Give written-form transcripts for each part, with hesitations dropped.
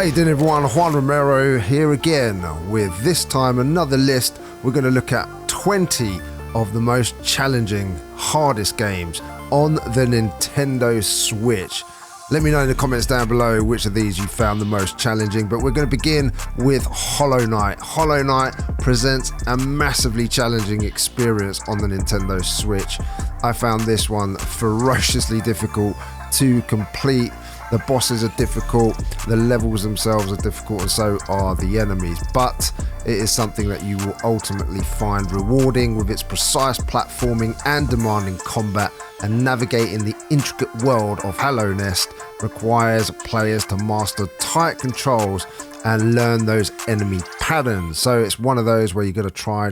Hey then everyone, Juan Romero here again with this time another list. We're going to look at 20 of the most challenging, hardest games on the Nintendo Switch. Let me know in the comments down below which of these you found the most challenging, but we're going to begin with Hollow Knight. Hollow Knight presents a massively challenging experience on the Nintendo Switch. I found this one ferociously difficult to complete. The bosses are difficult, the levels themselves are difficult, and so are the enemies, but it is something that you will ultimately find rewarding with its precise platforming and demanding combat, and navigating the intricate world of Hallownest requires players to master tight controls and learn those enemy patterns. So it's one of those where you got to try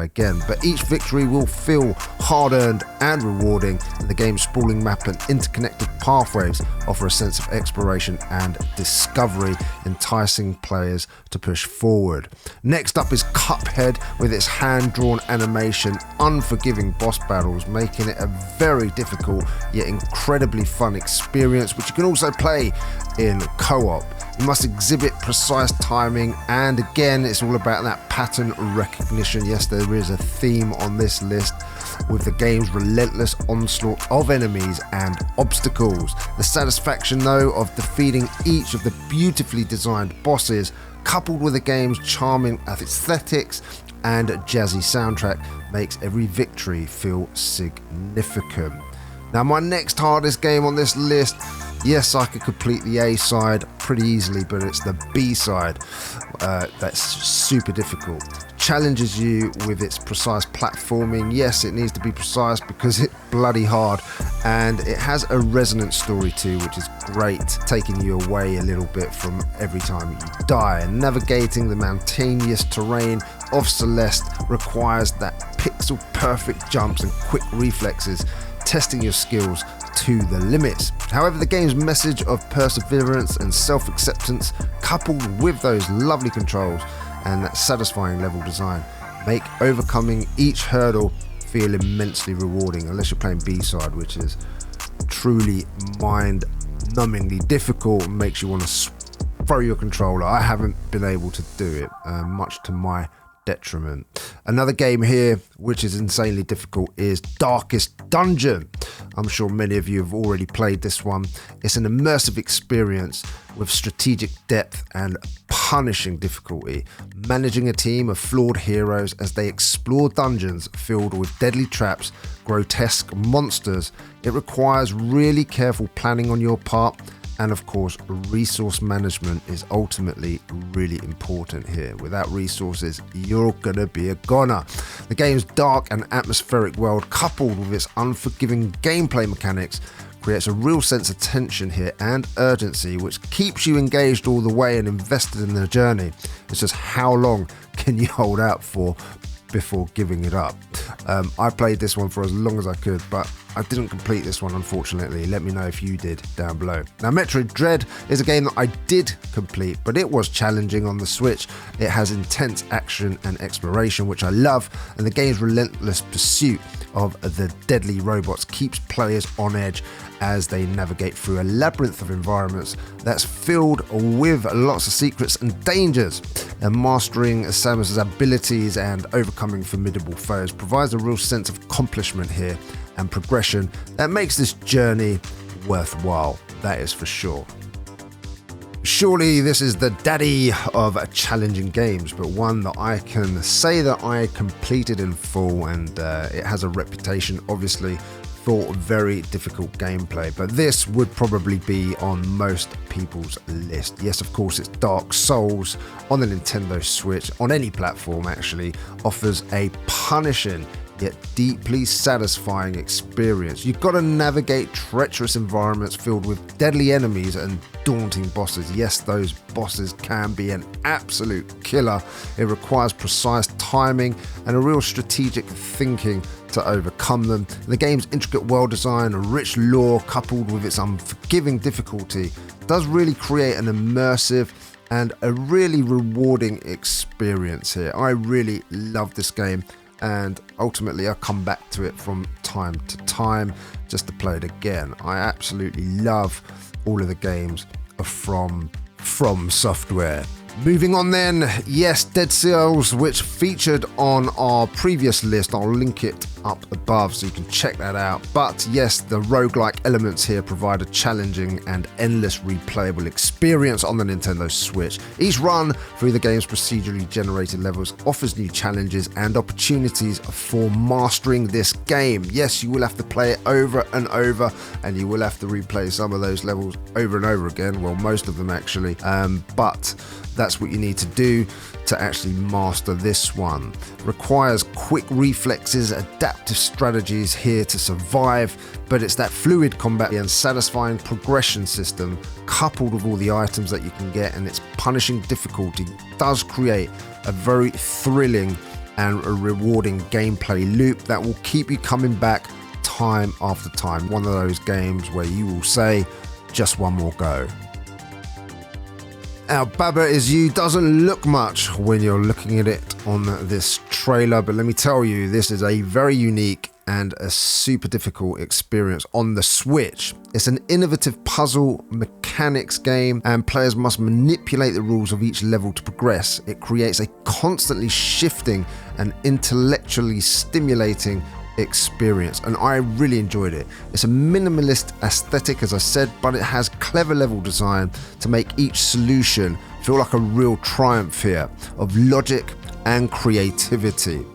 again. But each victory will feel hard-earned and rewarding, and the game's sprawling map and interconnected pathways offer a sense of exploration and discovery, enticing players to push forward. Next up is Cuphead with its hand-drawn animation, unforgiving boss battles, making it a very difficult yet incredibly fun experience, which you can also play in co-op. You must exhibit precise timing, and again it's all about that pattern recognition. Yes, there is a theme on this list with the game's relentless onslaught of enemies and obstacles. The satisfaction though of defeating each of the beautifully designed bosses, coupled with the game's charming aesthetics and jazzy soundtrack, makes every victory feel significant. Now my next hardest game on this list, yes, I could complete the A side pretty easily, but it's the B side that's super difficult. Challenges you with its precise platforming. Yes, it needs to be precise because it's bloody hard, and it has a resonant story too, which is great, taking you away a little bit from every time you die. And navigating the mountainous terrain of Celeste requires that pixel perfect jumps and quick reflexes, testing your skills to the limits. However, the game's message of perseverance and self-acceptance, coupled with those lovely controls and that satisfying level design, make overcoming each hurdle feel immensely rewarding, unless you're playing B-side, which is truly mind-numbingly difficult and makes you want to throw your controller. I haven't been able to do it, much to my detriment. Another game here which is insanely difficult is Darkest Dungeon. I'm sure many of you have already played this one. It's an immersive experience with strategic depth and punishing difficulty, managing a team of flawed heroes as they explore dungeons filled with deadly traps, grotesque monsters. It requires really careful planning on your part, and of course, resource management is ultimately really important here. Without resources, you're gonna be a goner. The game's dark and atmospheric world, coupled with its unforgiving gameplay mechanics, creates a real sense of tension here and urgency, which keeps you engaged all the way and invested in the journey. It's just how long can you hold out for before giving it up? I played this one for as long as I could, but I didn't complete this one, unfortunately. Let me know if you did down below. Now, Metroid Dread is a game that I did complete, but it was challenging on the Switch. It has intense action and exploration, which I love, and the game's relentless pursuit of the deadly robots keeps players on edge as they navigate through a labyrinth of environments that's filled with lots of secrets and dangers. And mastering Samus's abilities and overcoming formidable foes provides a real sense of accomplishment here and progression that makes this journey worthwhile, that is for sure. Surely this is the daddy of challenging games, but one that I can say that I completed in full, and it has a reputation obviously for very difficult gameplay, but this would probably be on most people's list. Yes, of course, it's Dark Souls on the Nintendo Switch. On any platform actually offers a punishing yet deeply satisfying experience. You've got to navigate treacherous environments filled with deadly enemies and daunting bosses. Yes, those bosses can be an absolute killer. It requires precise timing and a real strategic thinking to overcome them. The game's intricate world design and rich lore, coupled with its unforgiving difficulty, does really create an immersive and a really rewarding experience here. I really love this game, and ultimately I come back to it from time to time just to play it again. I absolutely love all of the games from from Software. Moving on then, yes, Dead Cells, which featured on our previous list. I'll link it up above so you can check that out. But yes, the roguelike elements here provide a challenging and endless replayable experience on the Nintendo Switch. Each run through the game's procedurally generated levels offers new challenges and opportunities for mastering this game. Yes, you will have to play it over and over, and you will have to replay some of those levels over and over again. Well, most of them actually, but that's what you need to do to actually master this one. Requires quick reflexes, adaptive strategies here to survive, but it's that fluid combat and satisfying progression system coupled with all the items that you can get and its punishing difficulty does create a very thrilling and a rewarding gameplay loop that will keep you coming back time after time. One of those games where you will say, just one more go. Now, Baba Is You doesn't look much when you're looking at it on this trailer, but let me tell you, this is a very unique and a super difficult experience on the Switch. It's an innovative puzzle mechanics game, and players must manipulate the rules of each level to progress. It creates a constantly shifting and intellectually stimulating experience, and I really enjoyed it. It's a minimalist aesthetic, as I said, but it has clever level design to make each solution feel like a real triumph here of logic and creativity.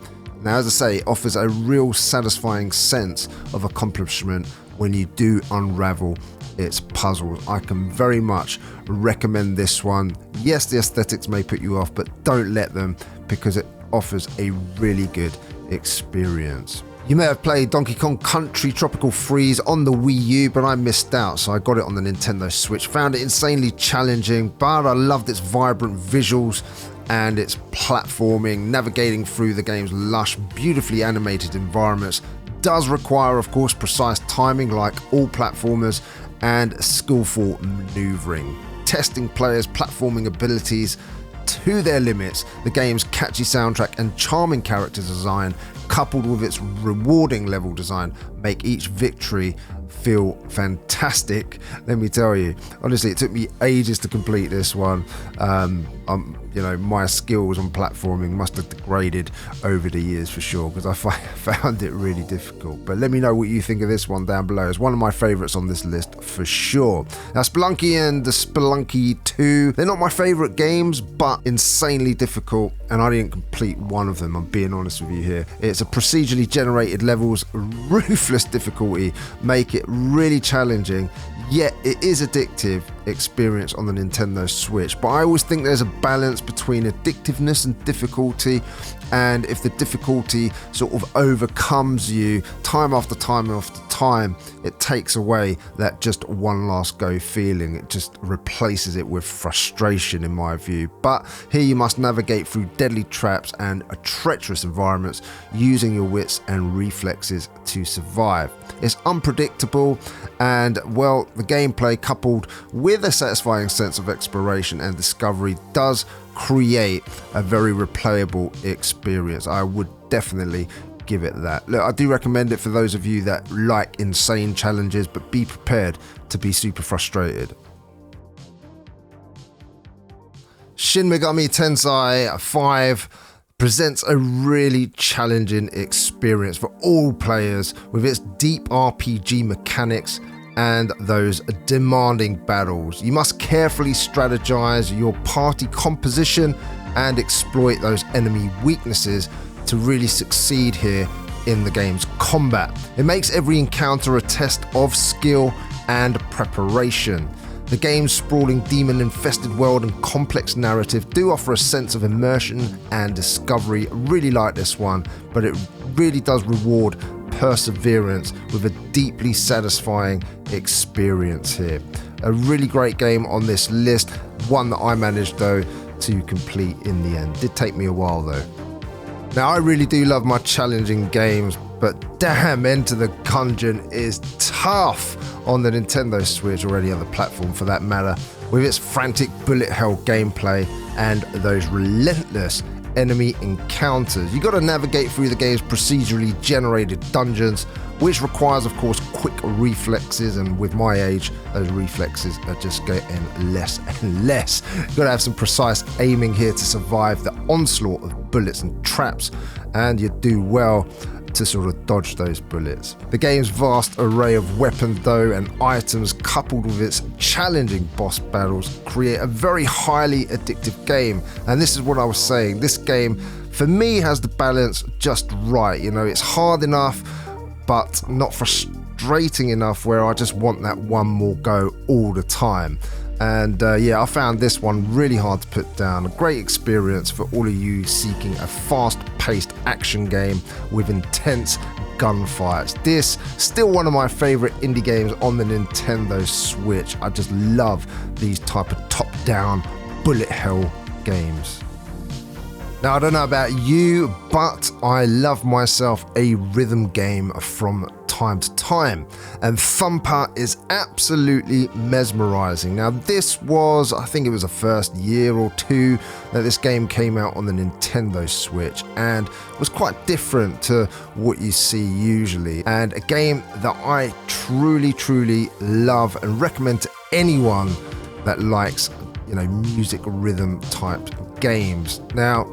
Now, as I say, it offers a real satisfying sense of accomplishment when you do unravel its puzzles. I can very much recommend this one. Yes, the aesthetics may put you off, but don't let them, because it offers a really good experience. You may have played Donkey Kong Country Tropical Freeze on the Wii U, but I missed out, so I got it on the Nintendo Switch. Found it insanely challenging, but I loved its vibrant visuals and its platforming. Navigating through the game's lush, beautifully animated environments does require, of course, precise timing like all platformers and skillful maneuvering. Testing players' platforming abilities to their limits, the game's catchy soundtrack and charming character design, coupled with its rewarding level design, make each victory feel fantastic. Let me tell you, honestly, it took me ages to complete this one. My skills on platforming must have degraded over the years for sure, because I found it really difficult. But let me know what you think of this one down below. It's one of my favorites on this list for sure. Now, Spelunky and the Spelunky 2, they're not my favorite games, but insanely difficult, and I didn't complete one of them, I'm being honest with you here. It's a procedurally generated levels, ruthless difficulty make it really challenging, yet it is addictive experience on the Nintendo Switch. But I always think there's a balance between addictiveness and difficulty, and if the difficulty sort of overcomes you time after time after time, it takes away that just one last go feeling. It just replaces it with frustration, in my view. But here you must navigate through deadly traps and treacherous environments using your wits and reflexes to survive. It's unpredictable, and well, the gameplay coupled with a satisfying sense of exploration and discovery does create a very replayable experience. I would definitely give it that. Look, I do recommend it for those of you that like insane challenges, but be prepared to be super frustrated. Shin Megami Tensei 5 presents a really challenging experience for all players with its deep RPG mechanics and those demanding battles. You must carefully strategize your party composition and exploit those enemy weaknesses to really succeed here in the game's combat. It makes every encounter a test of skill and preparation. The game's sprawling demon-infested world and complex narrative do offer a sense of immersion and discovery. I really like this one, but it really does reward perseverance with a deeply satisfying experience here. A really great game on this list, one that I managed though to complete in the end. Did take me a while though. Now, I really do love my challenging games, but damn, Enter the Gungeon is tough on the Nintendo Switch, or any other platform for that matter, with its frantic bullet hell gameplay and those relentless enemy encounters. You got to navigate through the game's procedurally generated dungeons, which requires, of course, quick reflexes, and with my age, those reflexes are just getting less and less. You've got to have some precise aiming here to survive the onslaught of bullets and traps, and you do well to sort of dodge those bullets. The game's vast array of weapons though and items, coupled with its challenging boss battles, create a very highly addictive game. And this is what I was saying, this game for me has the balance just right. You know, it's hard enough but not frustrating enough where I just want that one more go all the time. And yeah, I found this one really hard to put down. A great experience for all of you seeking a fast-paced action game with intense gunfights. This, still one of my favorite indie games on the Nintendo Switch. I just love these type of top-down bullet hell games. Now, I don't know about you, but I love myself a rhythm game from time to time, and Thumper is absolutely mesmerizing. Now, this was, I think it was the first year or two that this game came out on the Nintendo Switch, and was quite different to what you see usually, and a game that I truly love and recommend to anyone that likes, you know, music rhythm type games. Now,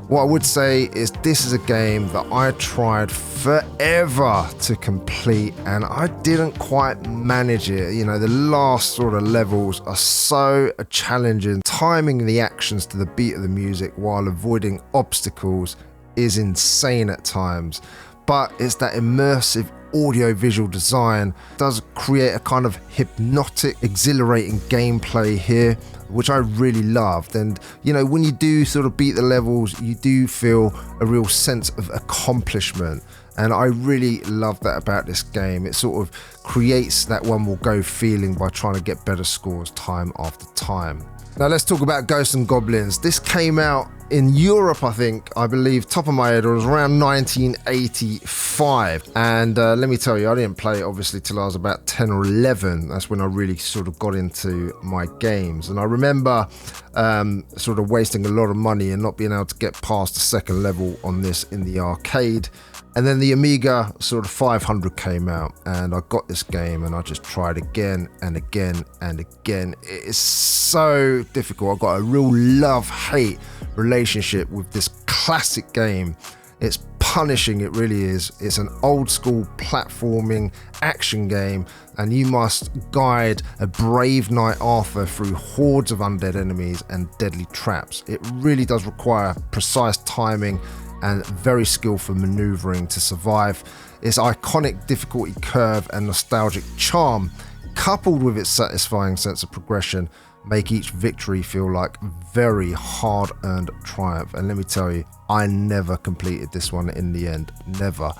what I would say is this is a game that I tried forever to complete, and I didn't quite manage it. You know, the last sort of levels are so challenging. Timing the actions to the beat of the music while avoiding obstacles is insane at times, but it's that immersive audio-visual design does create a kind of hypnotic, exhilarating gameplay here, which I really loved. And you know, when you do sort of beat the levels, you do feel a real sense of accomplishment, and I really love that about this game. It sort of creates that one will go feeling by trying to get better scores time after time. Now let's talk about Ghosts and Goblins. This came out in Europe, I believe, top of my head, it was around 1985. And let me tell you, I didn't play it obviously till I was about 10 or 11. That's when I really sort of got into my games. And I remember sort of wasting a lot of money and not being able to get past the second level on this in the arcade. And then the Amiga sort of 500 came out, and I got this game and I just tried again and again and again. It is so difficult. I've got a real love-hate relationship with this classic game. It's punishing, it really is. It's an old school platforming action game, and you must guide a brave Knight Arthur through hordes of undead enemies and deadly traps. It really does require precise timing and very skillful maneuvering to survive. Its iconic difficulty curve and nostalgic charm, coupled with its satisfying sense of progression, make each victory feel like very hard-earned triumph. And let me tell you, I never completed this one in the end, never.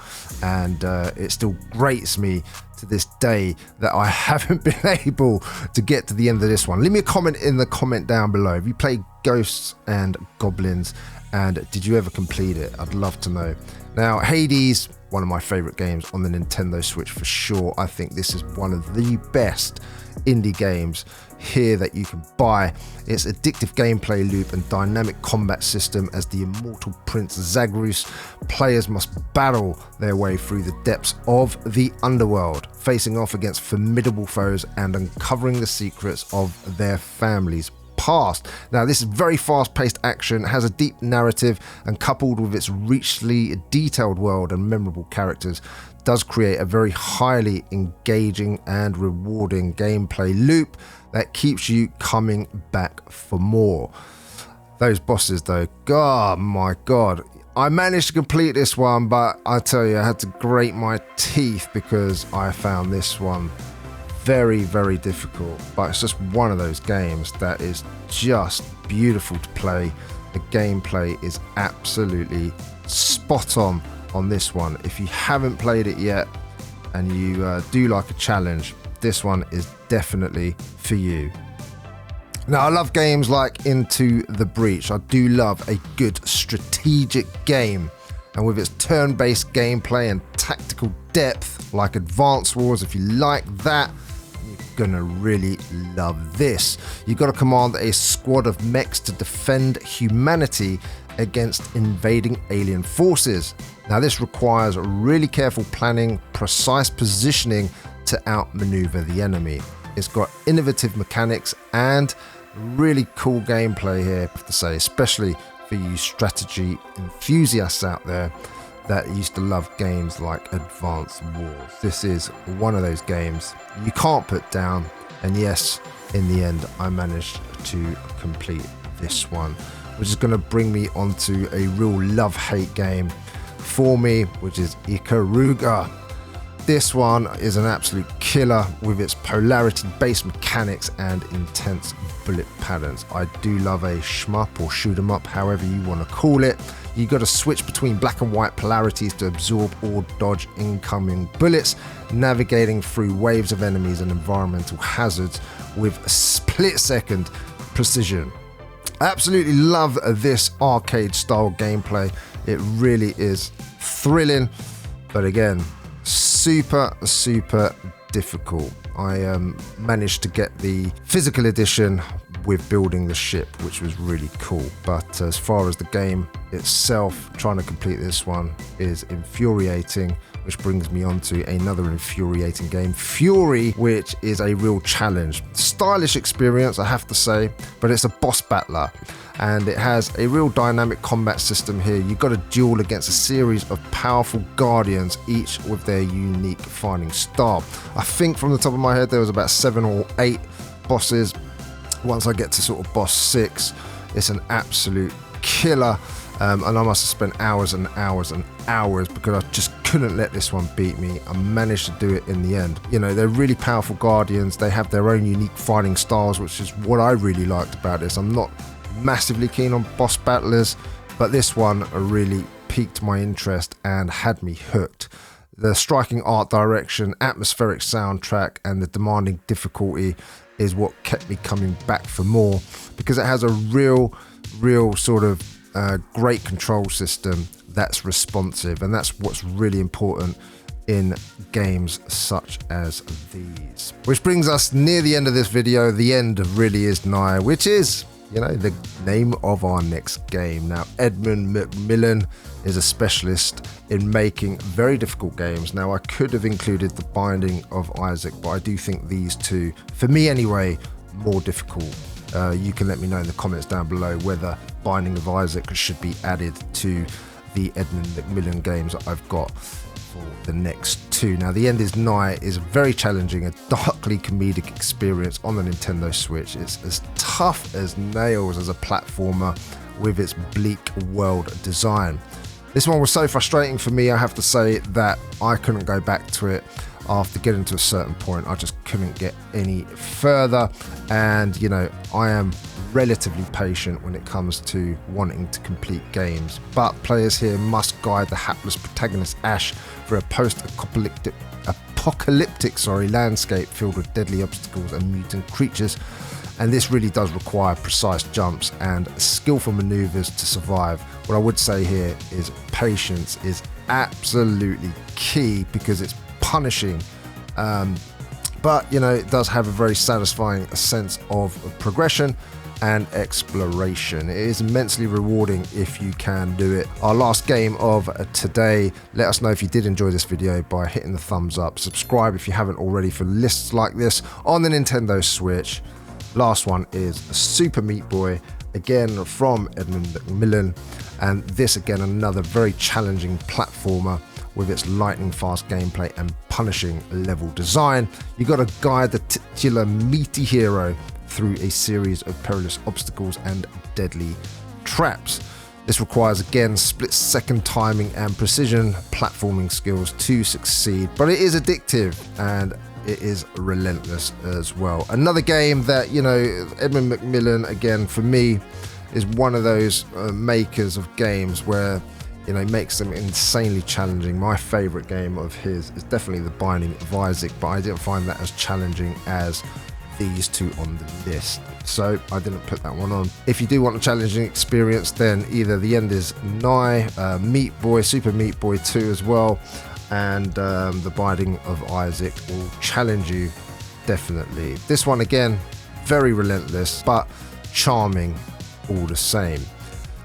And it still grates me to this day that I haven't been able to get to the end of this one. Leave me a comment in the comment down below. Have you played Ghosts and Goblins, and did you ever complete it? I'd love to know. Now, Hades, one of my favorite games on the Nintendo Switch for sure. I think this is one of the best indie games here that you can buy. Its addictive gameplay loop and dynamic combat system as the immortal Prince Zagreus, players must battle their way through the depths of the underworld, facing off against formidable foes and uncovering the secrets of their families past. Now, this is very fast-paced action, has a deep narrative, and coupled with its richly detailed world and memorable characters, does create a very highly engaging and rewarding gameplay loop that keeps you coming back for more. Those bosses though, God, my God. I managed to complete this one, but I tell you, I had to grate my teeth because I found this one very, very difficult. But it's just one of those games that is just beautiful to play. The gameplay is absolutely spot on this one. If you haven't played it yet and you do like a challenge, this one is definitely for you. Now, I love games like Into the Breach. I do love a good strategic game, and with its turn-based gameplay and tactical depth like Advance Wars, if you like that, you're gonna really love this. You've got to command a squad of mechs to defend humanity against invading alien forces. Now this requires really careful planning, precise positioning to outmaneuver the enemy. It's got innovative mechanics and really cool gameplay here, I have to say, especially for you strategy enthusiasts out there that used to love games like Advanced Wars. This is one of those games you can't put down, and yes, in the end I managed to complete this one, which is going to bring me onto a real love-hate game for me, which is Ikaruga. This one is an absolute killer with its polarity-based mechanics and intense bullet patterns. I do love a shmup or shoot 'em up, however you want to call it. You got to switch between black and white polarities to absorb or dodge incoming bullets, navigating through waves of enemies and environmental hazards with split-second precision. I absolutely love this arcade-style gameplay. It really is thrilling, but again, super difficult. I managed to get the physical edition with building the ship, which was really cool, but as far as the game itself, trying to complete this one is infuriating, which brings me on to another infuriating game, Furi, which is a real challenge. Stylish experience, I have to say, but it's a boss battler, and it has a real dynamic combat system here. You've got to duel against a series of powerful guardians, each with their unique fighting style. I think from the top of my head there was about 7 or 8 bosses. Once I get to sort of boss 6, it's an absolute killer, and I must have spent hours and hours and hours because I just couldn't let this one beat me. I managed to do it in the end. You know, they're really powerful guardians. They have their own unique fighting styles, which is what I really liked about this. I'm not massively keen on boss battlers, but this one really piqued my interest and had me hooked. The striking art direction, atmospheric soundtrack, and the demanding difficulty is what kept me coming back for more, because it has a real sort of great control system that's responsive, and that's what's really important in games such as these. Which brings us near the end of this video. The end really is nigh, which is, you know, the name of our next game. Now, Edmund Macmillan is a specialist in making very difficult games. Now, I could have included The Binding of Isaac, but I do think these two, for me anyway, more difficult. You can let me know in the comments down below whether Binding of Isaac should be added to the Edmund Macmillan games that I've got for the next two. Now, The End is Nigh is very challenging, a darkly comedic experience on the Nintendo Switch. It's as tough as nails as a platformer with its bleak world design. This one was so frustrating for me, I have to say, that I couldn't go back to it after getting to a certain point. I just couldn't get any further, and you know, I am relatively patient when it comes to wanting to complete games, but players here must guide the hapless protagonist Ash through a post-apocalyptic landscape filled with deadly obstacles and mutant creatures, and this really does require precise jumps and skillful maneuvers to survive. What I would say here is patience is absolutely key, because it's punishing, but you know, it does have a very satisfying sense of progression and exploration. It is immensely rewarding if you can do it. Our last game of today. Let us know if you did enjoy this video by hitting the thumbs up. Subscribe if you haven't already for lists like this on the Nintendo Switch. Last one is Super Meat Boy, again from Edmund Macmillan, and this again another very challenging platformer with its lightning fast gameplay and punishing level design. You got to guide the titular meaty hero through a series of perilous obstacles and deadly traps. This requires again split-second timing and precision platforming skills to succeed, but it is addictive and it is relentless as well. Another game that, you know, Edmund Macmillan, again, for me, is one of those makers of games where, you know, makes them insanely challenging. My favorite game of his is definitely The Binding of Isaac, but I didn't find that as challenging as these two on the list, so I didn't put that one on. If you do want a challenging experience, then either The End is Nigh, Meat Boy, Super Meat Boy 2 as well, and The Binding of Isaac will challenge you, definitely. This one again, very relentless, but charming all the same.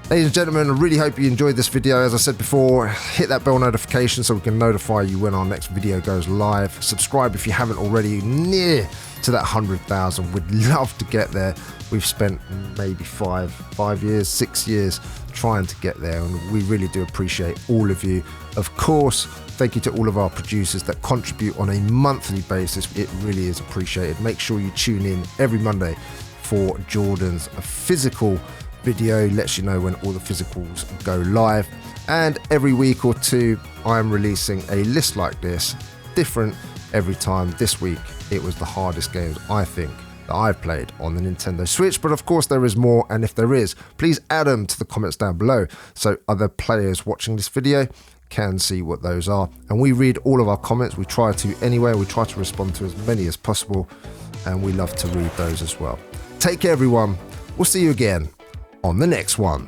Ladies and gentlemen, I really hope you enjoyed this video. As I said before, hit that bell notification so we can notify you when our next video goes live. Subscribe if you haven't already, near to that 100,000. We'd love to get there. We've spent maybe 5 years, 6 years trying to get there, and we really do appreciate all of you. Of course, thank you to all of our producers that contribute on a monthly basis. It really is appreciated. Make sure you tune in every Monday for Jordan's physical video. Lets you know when all the physicals go live, and every week or two I am releasing a list like this, different every time. This week it was the hardest games I think that I've played on the Nintendo Switch, but of course there is more, and if there is, please add them to the comments down below so other players watching this video can see what those are. And we read all of our comments. We try to anyway. We try to respond to as many as possible, and we love to read those as well. Take care everyone. We'll see you again on the next one.